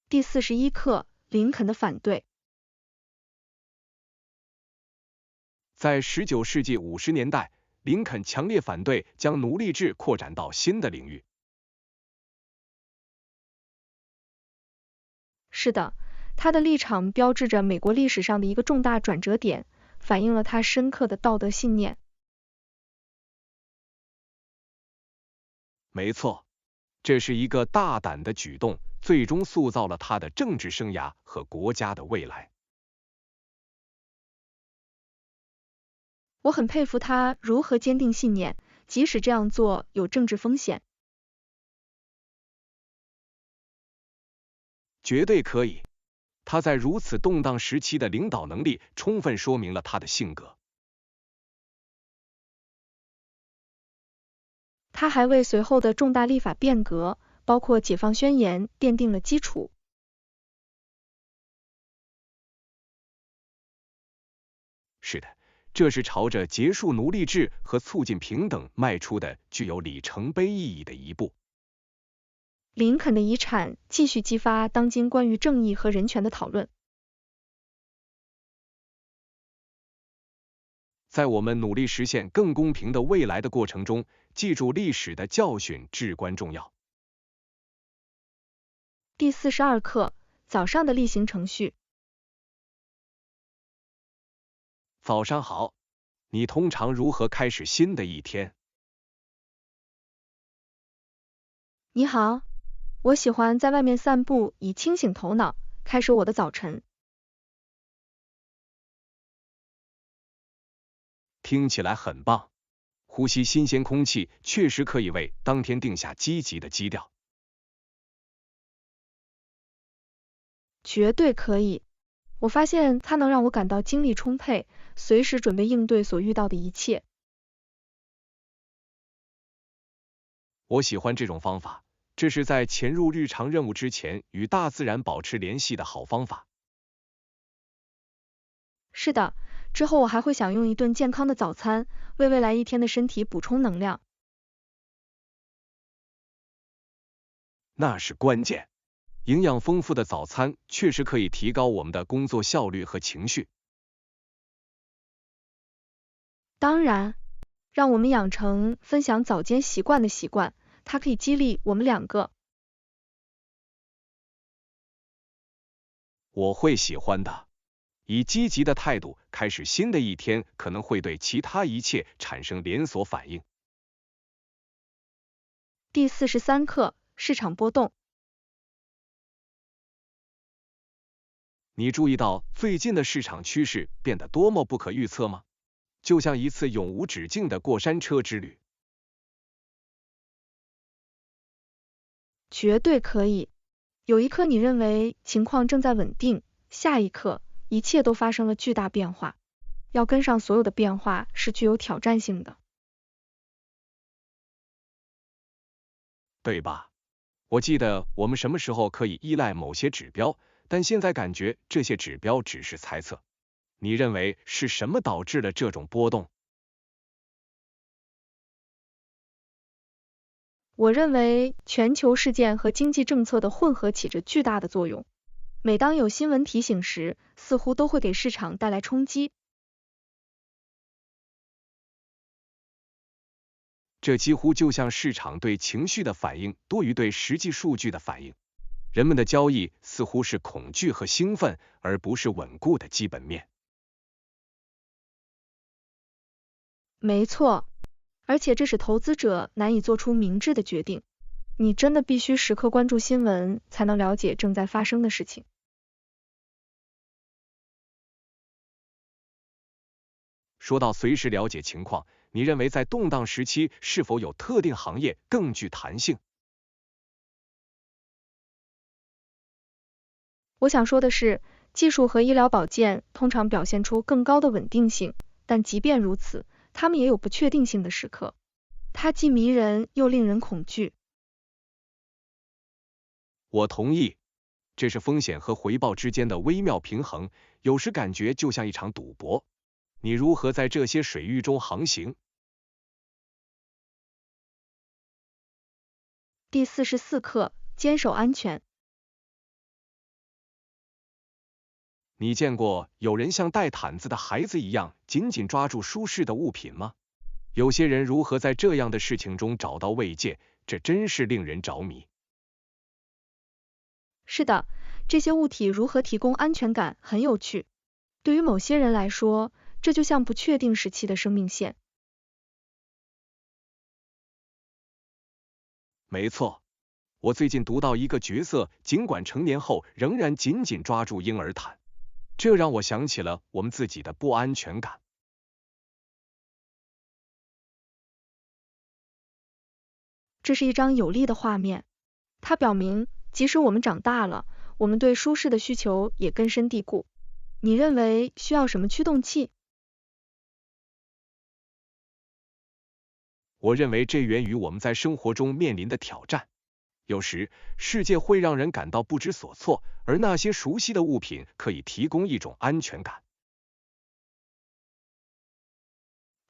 第41课，林肯的反对。在19世纪50年代，林肯强烈反对将奴隶制扩展到新的领域。是的，他的立场标志着美国历史上的一个重大转折点，反映了他深刻的道德信念。没错，这是一个大胆的举动，最终塑造了他的政治生涯和国家的未来。我很佩服他如何坚定信念，即使这样做有政治风险。绝对可以。他在如此动荡时期的领导能力，充分说明了他的性格。他还为随后的重大立法变革，包括解放宣言，奠定了基础。是的，这是朝着结束奴隶制和促进平等迈出的具有里程碑意义的一步。林肯的遗产继续激发当今关于正义和人权的讨论。在我们努力实现更公平的未来的过程中，记住历史的教训至关重要。第42课，早上的例行程序。早上好，你通常如何开始新的一天？你好，我喜欢在外面散步，以清醒头脑开始我的早晨。听起来很棒。呼吸新鲜空气确实可以为当天定下积极的基调。绝对可以。我发现它能让我感到精力充沛，随时准备应对所遇到的一切。我喜欢这种方法，这是在潜入日常任务之前与大自然保持联系的好方法。是的，之后我还会享用一顿健康的早餐，为未来一天的身体补充能量。那是关键。营养丰富的早餐确实可以提高我们的工作效率和情绪。当然，让我们养成分享早间习惯的习惯，它可以激励我们两个。我会喜欢的。以积极的态度开始新的一天，可能会对其他一切产生连锁反应。第43课，市场波动。你注意到最近的市场趋势变得多么不可预测吗？就像一次永无止境的过山车之旅。绝对可以。有一刻你认为情况正在稳定，下一刻一切都发生了巨大变化。要跟上所有的变化是具有挑战性的。对吧？我记得我们什么时候可以依赖某些指标，但现在感觉这些指标只是猜测。你认为是什么导致了这种波动？我认为全球事件和经济政策的混合起着巨大的作用。每当有新闻提醒时，似乎都会给市场带来冲击。这几乎就像市场对情绪的反应多于对实际数据的反应。人们的交易似乎是恐惧和兴奋，而不是稳固的基本面。没错，而且这使投资者难以做出明智的决定。你真的必须时刻关注新闻，才能了解正在发生的事情。说到随时了解情况，你认为在动荡时期是否有特定行业更具弹性？我想说的是，技术和医疗保健通常表现出更高的稳定性，但即便如此，它们也有不确定性的时刻。它既迷人又令人恐惧。我同意，这是风险和回报之间的微妙平衡，有时感觉就像一场赌博。你如何在这些水域中航行？第44课，坚守安全。你见过有人像带毯子的孩子一样紧紧抓住舒适的物品吗？有些人如何在这样的事情中找到慰藉，这真是令人着迷。是的，这些物体如何提供安全感很有趣。对于某些人来说，这就像不确定时期的生命线。没错，我最近读到一个角色，尽管成年后仍然紧紧抓住婴儿毯，这让我想起了我们自己的不安全感。这是一张有利的画面。它表明，即使我们长大了，我们对舒适的需求也根深蒂固。你认为需要什么驱动器？我认为这源于我们在生活中面临的挑战。有时，世界会让人感到不知所措，而那些熟悉的物品可以提供一种安全感。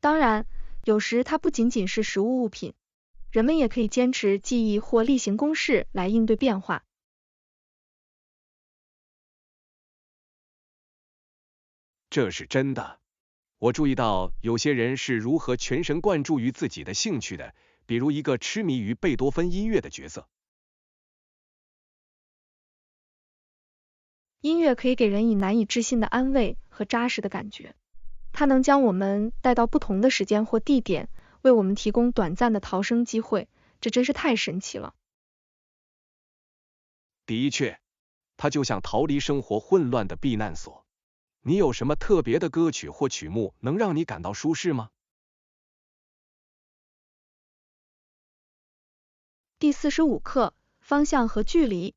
当然，有时它不仅仅是实物物品，人们也可以坚持记忆或例行公事来应对变化。这是真的。我注意到有些人是如何全神贯注于自己的兴趣的，比如一个痴迷于贝多芬音乐的角色。音乐可以给人以难以置信的安慰和扎实的感觉，它能将我们带到不同的时间或地点，为我们提供短暂的逃生机会，这真是太神奇了。的确，它就像逃离生活混乱的避难所。你有什么特别的歌曲或曲目能让你感到舒适吗？第45课，方向和距离。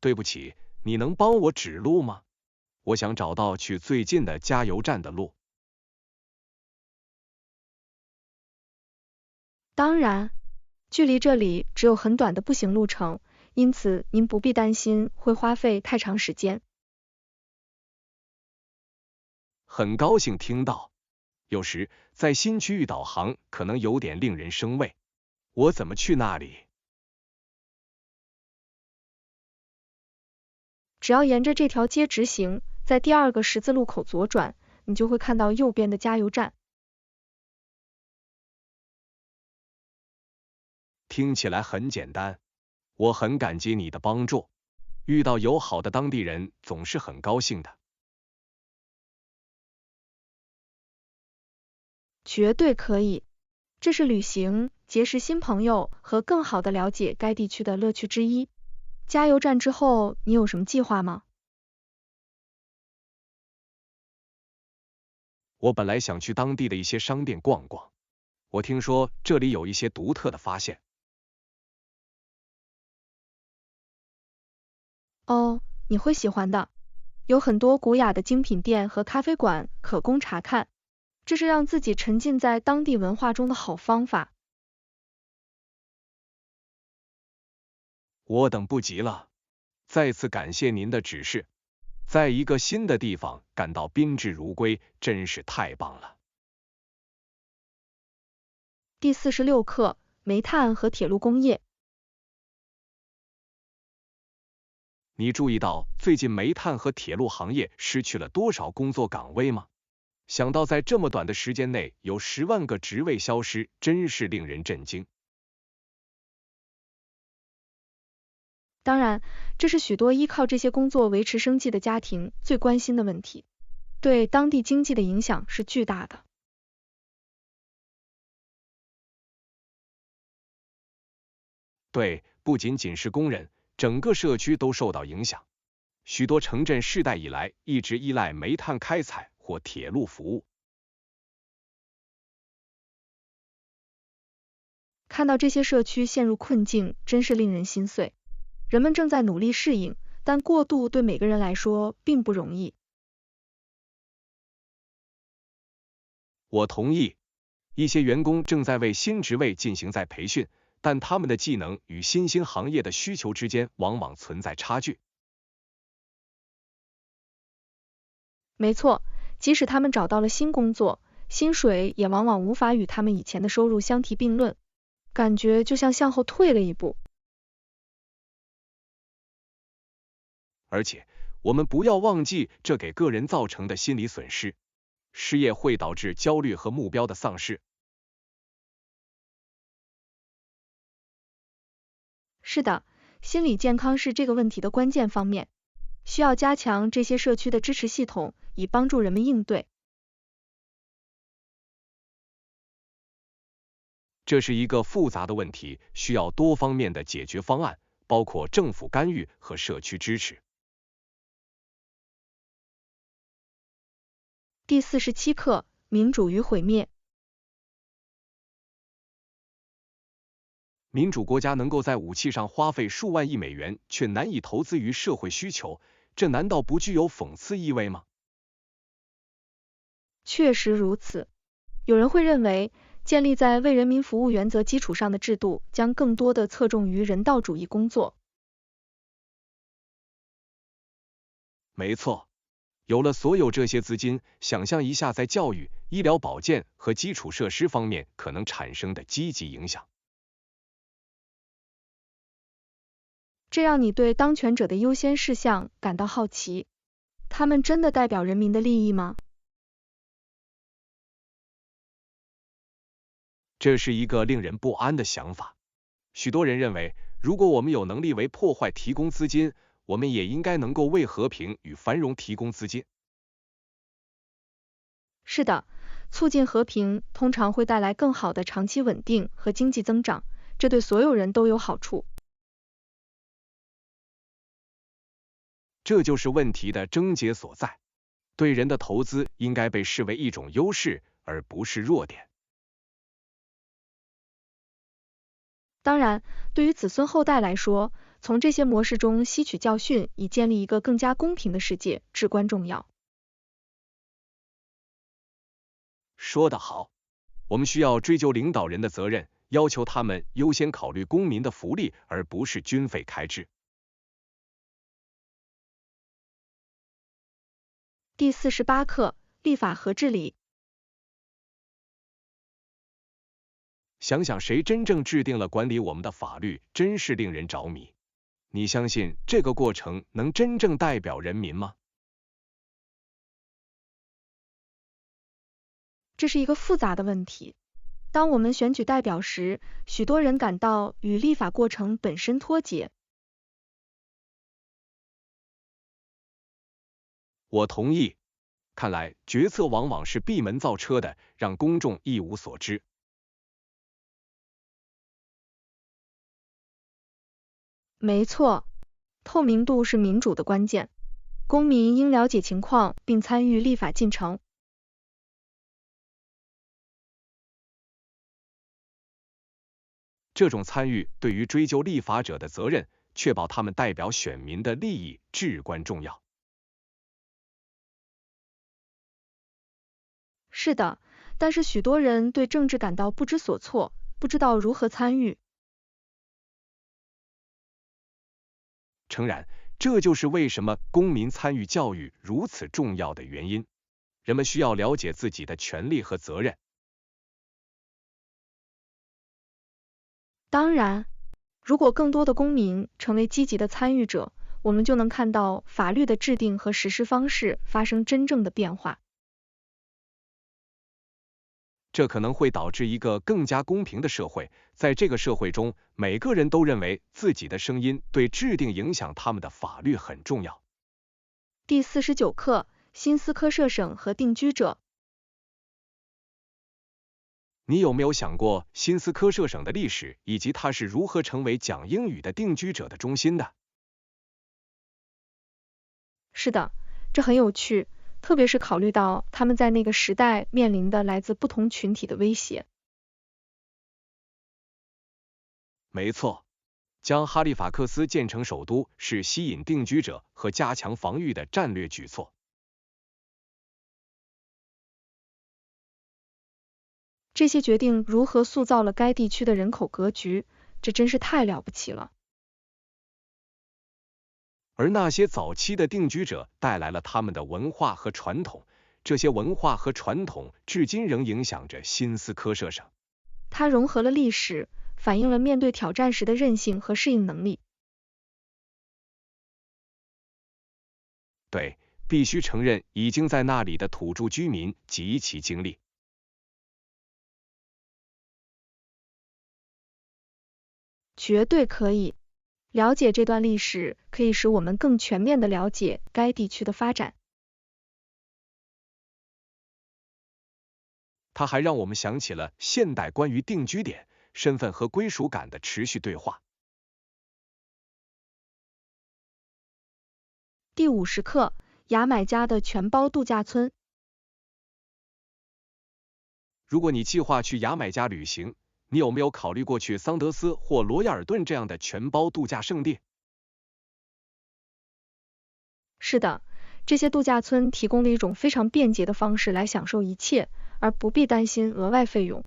对不起，你能帮我指路吗？我想找到去最近的加油站的路。当然，距离这里只有很短的步行路程，因此您不必担心会花费太长时间。很高兴听到。有时在新区域导航可能有点令人生畏。我怎么去那里？只要沿着这条街直行，在第二个十字路口左转，你就会看到右边的加油站。听起来很简单，我很感激你的帮助。遇到友好的当地人总是很高兴的。绝对可以，这是旅行、结识新朋友和更好的了解该地区的乐趣之一。加油站之后，你有什么计划吗？我本来想去当地的一些商店逛逛，我听说这里有一些独特的发现。哦，你会喜欢的，有很多古雅的精品店和咖啡馆可供查看，这是让自己沉浸在当地文化中的好方法。我等不及了，再次感谢您的指示。在一个新的地方感到宾至如归，真是太棒了。第46课，煤炭和铁路工业。你注意到最近煤炭和铁路行业失去了多少工作岗位吗？想到在这么短的时间内有10万个职位消失，真是令人震惊。当然，这是许多依靠这些工作维持生计的家庭最关心的问题，对当地经济的影响是巨大的。对，不仅仅是工人，整个社区都受到影响。许多城镇世代以来一直依赖煤炭开采或铁路服务。看到这些社区陷入困境，真是令人心碎。人们正在努力适应，但过渡对每个人来说并不容易。我同意，一些员工正在为新职位进行再培训，但他们的技能与新兴行业的需求之间往往存在差距。没错，即使他们找到了新工作，薪水也往往无法与他们以前的收入相提并论，感觉就像向后退了一步。而且，我们不要忘记这给个人造成的心理损失。失业会导致焦虑和目标的丧失。是的，心理健康是这个问题的关键方面，需要加强这些社区的支持系统，以帮助人们应对。这是一个复杂的问题，需要多方面的解决方案，包括政府干预和社区支持。第47课，民主与毁灭。民主国家能够在武器上花费数万亿美元，却难以投资于社会需求，这难道不具有讽刺意味吗？确实如此。有人会认为，建立在为人民服务原则基础上的制度，将更多的侧重于人道主义工作。没错，有了所有这些资金，想象一下在教育、医疗保健和基础设施方面可能产生的积极影响。这让你对当权者的优先事项感到好奇。他们真的代表人民的利益吗？这是一个令人不安的想法。许多人认为，如果我们有能力为破坏提供资金，我们也应该能够为和平与繁荣提供资金。是的，促进和平通常会带来更好的长期稳定和经济增长，这对所有人都有好处。这就是问题的症结所在。对人的投资应该被视为一种优势，而不是弱点。当然，对于子孙后代来说，从这些模式中吸取教训，以建立一个更加公平的世界至关重要。说得好，我们需要追究领导人的责任，要求他们优先考虑公民的福利，而不是军费开支。第48课，立法和治理。想想谁真正制定了管理我们的法律，真是令人着迷。你相信这个过程能真正代表人民吗？这是一个复杂的问题。当我们选举代表时，许多人感到与立法过程本身脱节。我同意。看来决策往往是闭门造车的，让公众一无所知。没错，透明度是民主的关键。公民应了解情况并参与立法进程。这种参与对于追究立法者的责任，确保他们代表选民的利益至关重要。是的，但是许多人对政治感到不知所措，不知道如何参与。诚然，这就是为什么公民参与教育如此重要的原因。人们需要了解自己的权利和责任。当然，如果更多的公民成为积极的参与者，我们就能看到法律的制定和实施方式发生真正的变化。这可能会导致一个更加公平的社会。在这个社会中，每个人都认为自己的声音对制定影响他们的法律很重要。第49课，新斯科舍省和定居者。你有没有想过新斯科舍省的历史，以及它是如何成为讲英语的定居者的中心的？是的，这很有趣，特别是考虑到他们在那个时代面临的来自不同群体的威胁。没错，将哈利法克斯建成首都是吸引定居者和加强防御的战略举措。这些决定如何塑造了该地区的人口格局，这真是太了不起了。而那些早期的定居者带来了他们的文化和传统，这些文化和传统至今仍影响着新斯科舍省。它融合了历史，反映了面对挑战时的韧性和适应能力。对，必须承认已经在那里的土著居民及其经历。绝对可以。了解这段历史可以使我们更全面地了解该地区的发展。它还让我们想起了现代关于定居点、身份和归属感的持续对话。第50课，牙买加的全包度假村。如果你计划去牙买加旅行，你有没有考虑过去桑德斯或罗亚尔顿这样的全包度假胜地？是的，这些度假村提供了一种非常便捷的方式来享受一切，而不必担心额外费用。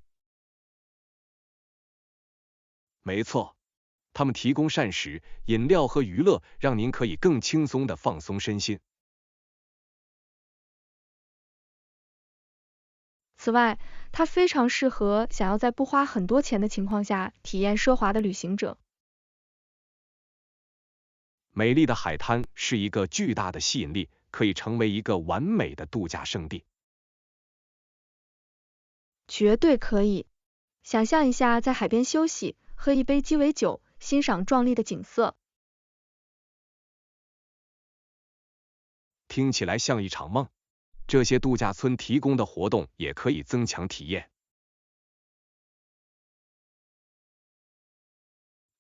没错，他们提供膳食、饮料和娱乐，让您可以更轻松地放松身心。此外，它非常适合想要在不花很多钱的情况下体验奢华的旅行者。美丽的海滩是一个巨大的吸引力，可以成为一个完美的度假胜地。绝对可以。想象一下，在海边休息，喝一杯鸡尾酒，欣赏壮丽的景色。听起来像一场梦。这些度假村提供的活动也可以增强体验。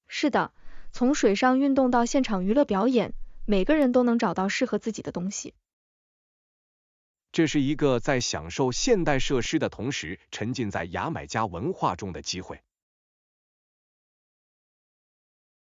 是的，从水上运动到现场娱乐表演，每个人都能找到适合自己的东西。这是一个在享受现代设施的同时沉浸在牙买加文化中的机会。